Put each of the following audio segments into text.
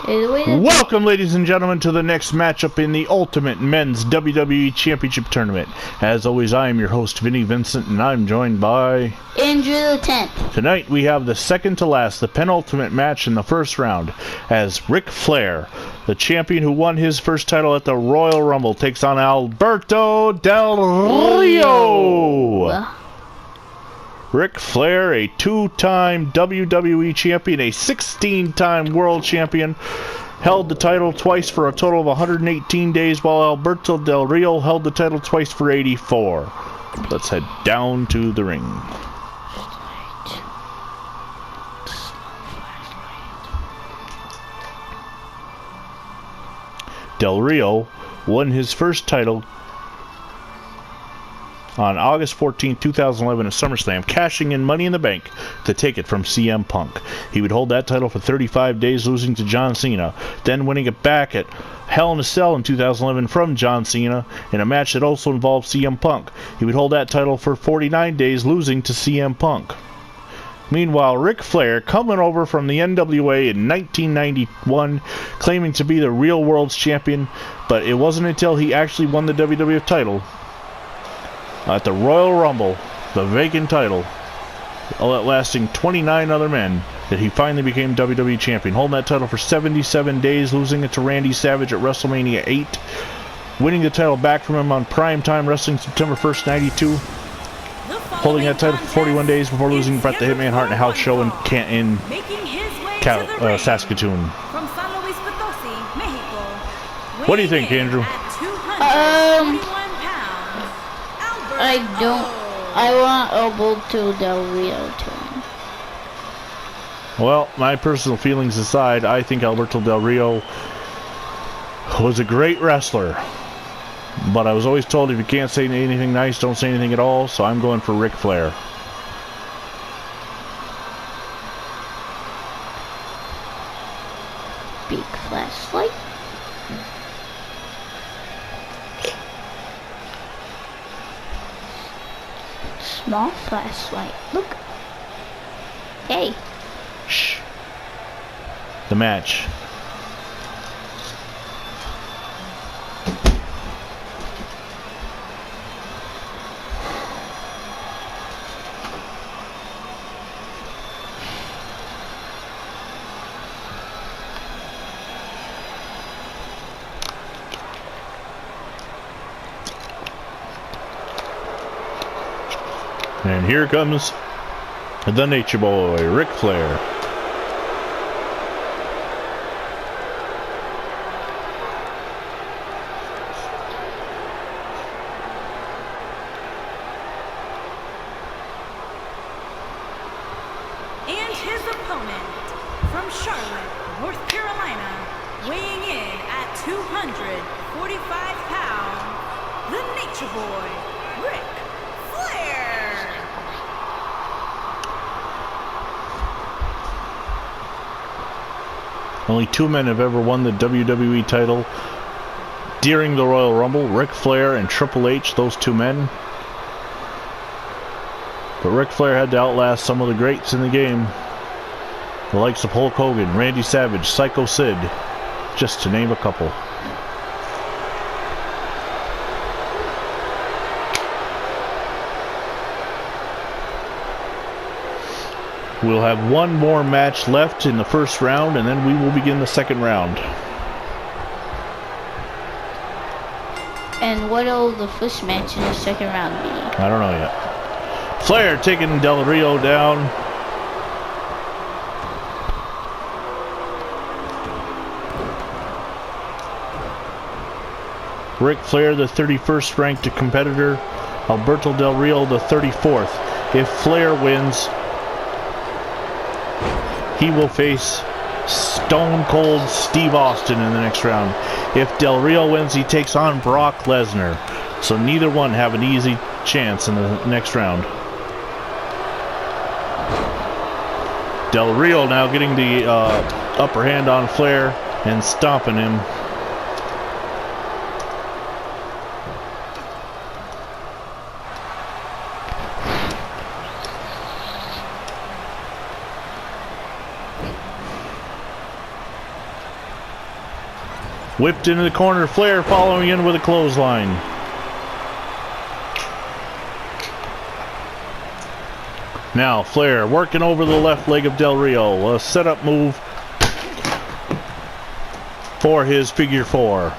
Welcome, ladies and gentlemen, to the next matchup in the Ultimate Men's WWE Championship Tournament. As always, I am your host, Vinny Vincent, and I'm joined by... Andrew the 10th. Tonight, we have the second to last, the penultimate match in the first round, as Ric Flair, the champion who won his first title at the Royal Rumble, takes on Alberto Del Rio. Ric Flair, a two-time WWE champion, a 16-time world champion, held the title twice for a total of 118 days, while Alberto Del Rio held the title twice for 84. Let's head down to the ring. Del Rio won his first title on August 14, 2011 at SummerSlam, cashing in Money in the Bank to take it from CM Punk. He would hold that title for 35 days, losing to John Cena, then winning it back at Hell in a Cell in 2011 from John Cena in a match that also involved CM Punk. He would hold that title for 49 days, losing to CM Punk. Meanwhile, Ric Flair, coming over from the NWA in 1991, claiming to be the real world's champion, but it wasn't until he actually won the WWF title at the Royal Rumble, the vacant title, lasting 29 other men, that he finally became WWE Champion, holding that title for 77 days, losing it to Randy Savage at WrestleMania 8, winning the title back from him on Primetime Wrestling September 1st, 92, holding that title for 41 days before losing Bret the Hitman Hart in a house show in Saskatoon. What do you think, Andrew? I want Alberto Del Rio to win. Well, my personal feelings aside, I think Alberto Del Rio was a great wrestler. But I was always told if you can't say anything nice, don't say anything at all, so I'm going for Ric Flair. Big flashlight. Small flashlight. Look. Hey. Shh. The match. And here comes the Nature Boy, Ric Flair. And his opponent from Charlotte, North Carolina, weighing in at 245 pounds, the Nature Boy, Ric Flair. Only two men have ever won the WWE title during the Royal Rumble, Ric Flair and Triple H, those two men. But Ric Flair had to outlast some of the greats in the game, the likes of Hulk Hogan, Randy Savage, Psycho Sid, just to name a couple. We'll have one more match left in the first round, and then we will begin the second round. And what will the first match in the second round be? I don't know yet. Flair taking Del Rio down. Ric Flair, the 31st ranked competitor. Alberto Del Rio, the 34th. If Flair wins, he will face Stone Cold Steve Austin in the next round. If Del Rio wins, he takes on Brock Lesnar. So neither one have an easy chance in the next round. Del Rio now getting the upper hand on Flair and stomping him. Whipped into the corner. Flair following in with a clothesline. Now Flair working over the left leg of Del Rio. A setup move for his figure four.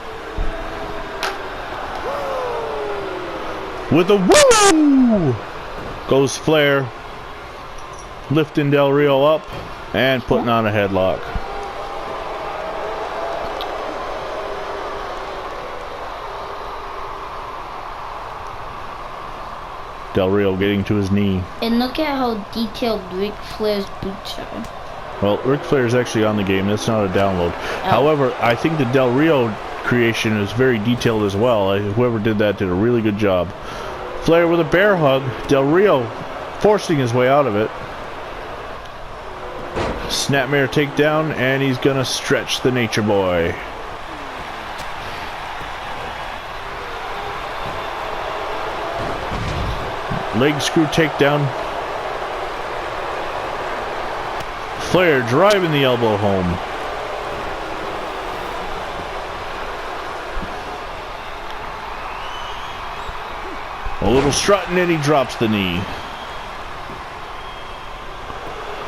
With a woo! Goes Flair. Lifting Del Rio up and putting on a headlock. Del Rio getting to his knee. And look at how detailed Ric Flair's boots are. Well, Ric Flair's actually on the game. That's not a download. However, I think the Del Rio creation is very detailed as well. Whoever did that did a really good job. Flair with a bear hug. Del Rio forcing his way out of it. Snapmare takedown, and he's gonna stretch the Nature Boy. Leg screw takedown. Flair driving the elbow home. A little strutting and he drops the knee.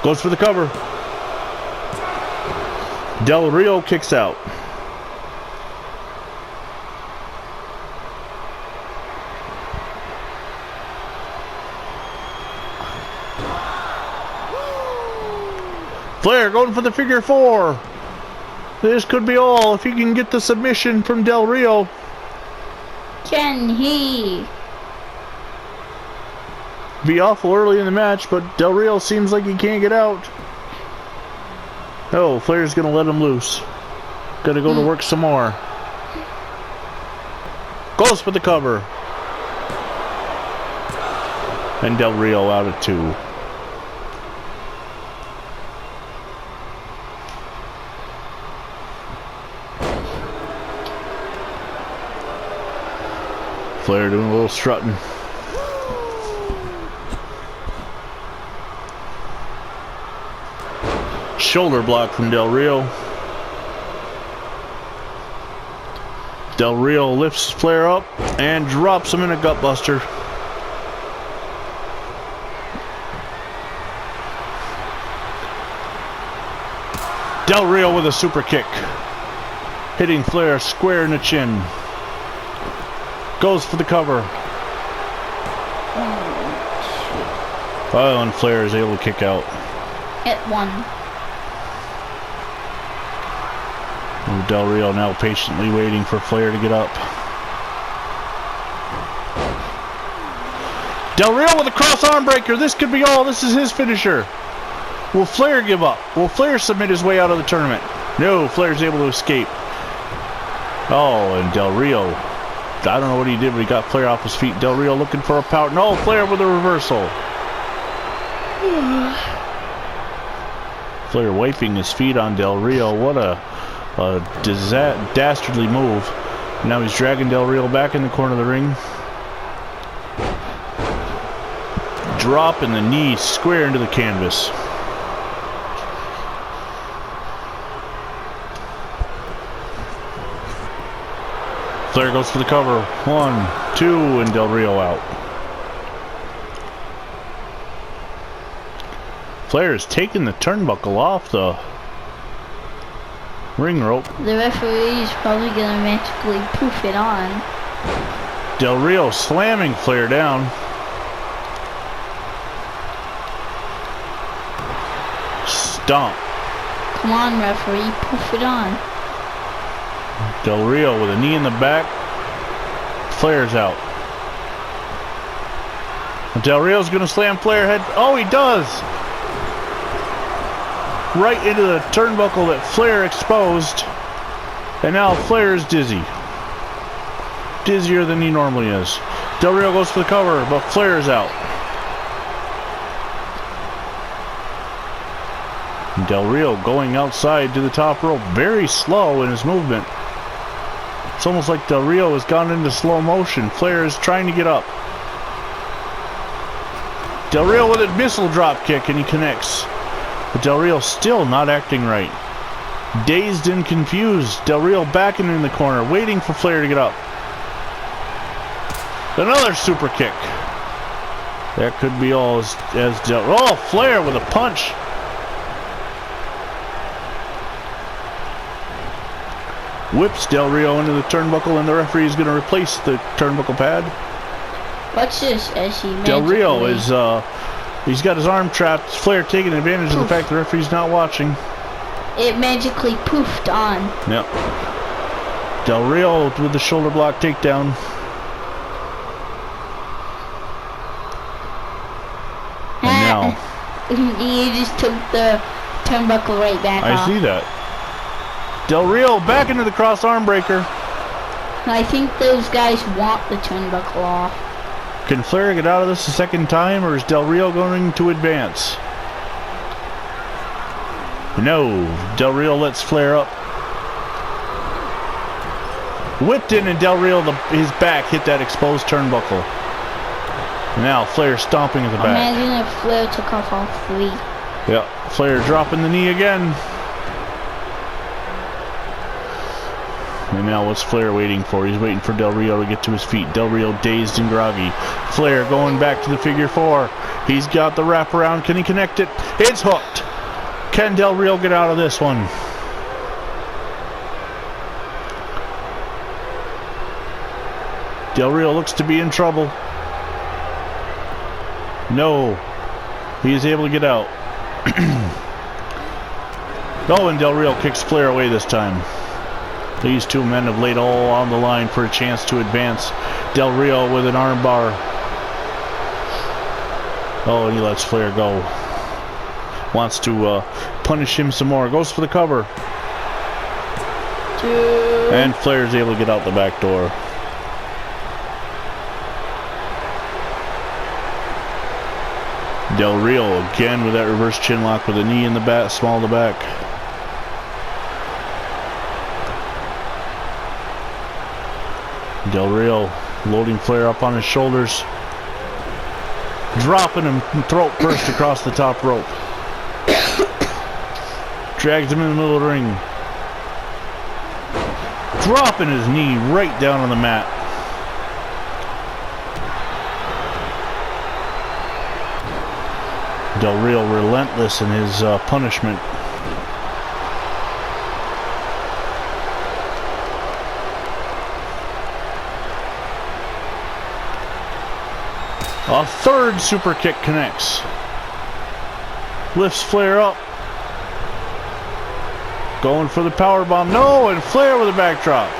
Goes for the cover. Del Rio kicks out. Flair going for the figure four. This could be all if he can get the submission from Del Rio. Can he? Be awful early in the match, but Del Rio seems like he can't get out. Oh, Flair's gonna let him loose. Gotta go to work some more. Goes for the cover. And Del Rio out at 2. Flair doing a little strutting. Shoulder block from Del Rio. Del Rio lifts Flair up and drops him in a gutbuster. Del Rio with a super kick. Hitting Flair square in the chin. Goes for the cover. Oh, and Flair is able to kick out. At 1. Del Rio now patiently waiting for Flair to get up. Del Rio with a cross arm breaker. This could be all. This is his finisher. Will Flair give up? Will Flair submit his way out of the tournament? No, Flair's able to escape. Oh, and Del Rio. I don't know what he did, but he got Flair off his feet. Del Rio looking for a pout. No, Flair with a reversal. Flair wiping his feet on Del Rio. What a dastardly move. Now he's dragging Del Rio back in the corner of the ring. Dropping the knee square into the canvas. Flair goes for the cover. 1, 2, and Del Rio out. Flair is taking the turnbuckle off the ring rope. The referee is probably going to magically poof it on. Del Rio slamming Flair down. Stomp. Come on, referee, poof it on. Del Rio with a knee in the back. Flair's out. Del Rio's going to slam Flair head. Oh, he does! Right into the turnbuckle that Flair exposed. And now Flair is dizzy. Dizzier than he normally is. Del Rio goes for the cover, but Flair is out. Del Rio going outside to the top rope. Very slow in his movement. It's almost like Del Rio has gone into slow motion. Flair is trying to get up. Del Rio with a missile drop kick, and he connects. But Del Rio still not acting right. Dazed and confused, Del Rio backing in the corner, waiting for Flair to get up. Another super kick. That could be all as oh, Flair with a punch. Whips Del Rio into the turnbuckle, and the referee is going to replace the turnbuckle pad. Watch this as he Del Rio is, he's got his arm trapped. Flair taking advantage of the fact the referee's not watching. It magically poofed on. Yep. Del Rio with the shoulder block takedown. And now he just took the turnbuckle right back off. I see that. Del Rio back into the cross arm breaker. I think those guys want the turnbuckle off. Can Flair get out of this a second time, or is Del Rio going to advance? No. Del Rio lets Flair up. Whipped in, and Del Rio, his back hit that exposed turnbuckle. Now Flair stomping at the back. Imagine if Flair took off all three. Yep. Flair dropping the knee again. And now what's Flair waiting for? He's waiting for Del Rio to get to his feet. Del Rio dazed and groggy. Flair going back to the figure four. He's got the wraparound. Can he connect it? It's hooked. Can Del Rio get out of this one? Del Rio looks to be in trouble. No. He is able to get out. Oh, and Del Rio kicks Flair away this time. These two men have laid all on the line for a chance to advance. Del Rio with an arm bar. Oh, and he lets Flair go. Wants to punish him some more. Goes for the cover. And Flair's able to get out the back door. Del Rio again with that reverse chin lock with a knee in the back, small to back. Del Rio loading Flair up on his shoulders. Dropping him throat first across the top rope. Drags him in the middle of the ring. Dropping his knee right down on the mat. Del Rio relentless in his punishment. A third super kick connects. Lifts Flair up. Going for the power bomb. No, and Flair with a backdrop.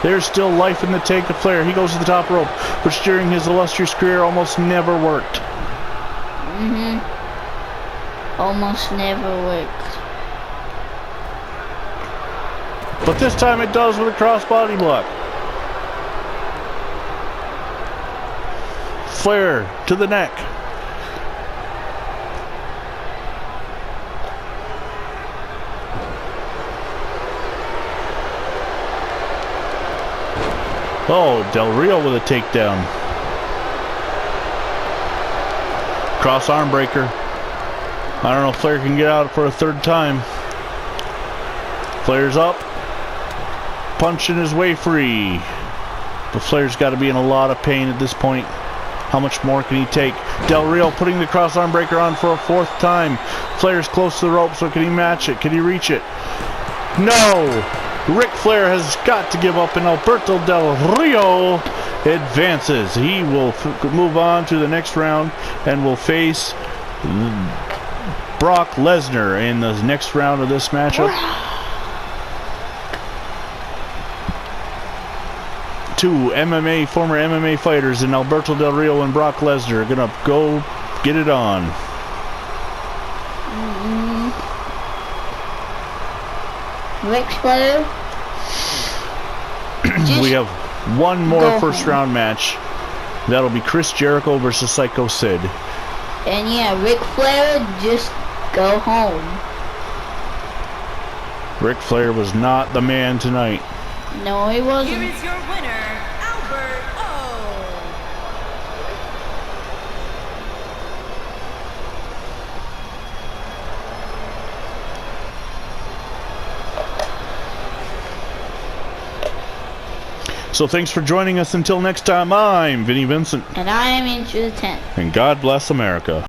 There's still life in the tank of Flair. He goes to the top rope, which during his illustrious career almost never worked. Almost never worked. But this time it does with a crossbody block. Flair to the neck. Oh, Del Rio with a takedown. Cross arm breaker. I don't know if Flair can get out for a third time. Flair's up. Punching his way free. But Flair's got to be in a lot of pain at this point. How much more can he take? Del Rio putting the cross arm breaker on for a fourth time. Flair's close to the rope, so can he match it? Can he reach it? No! Ric Flair has got to give up, and Alberto Del Rio advances. He will move on to the next round and will face Brock Lesnar in the next round of this matchup. Two former MMA fighters in Alberto Del Rio and Brock Lesnar are gonna go get it on. Ric Flair. We have one more first round match. That'll be Chris Jericho versus Psycho Sid. And yeah, Ric Flair, just go home. Ric Flair was not the man tonight. No, he wasn't. Here is your winner, Alberto. So thanks for joining us. Until next time, I'm Vinny Vincent. And I am Into the Tent. And God bless America.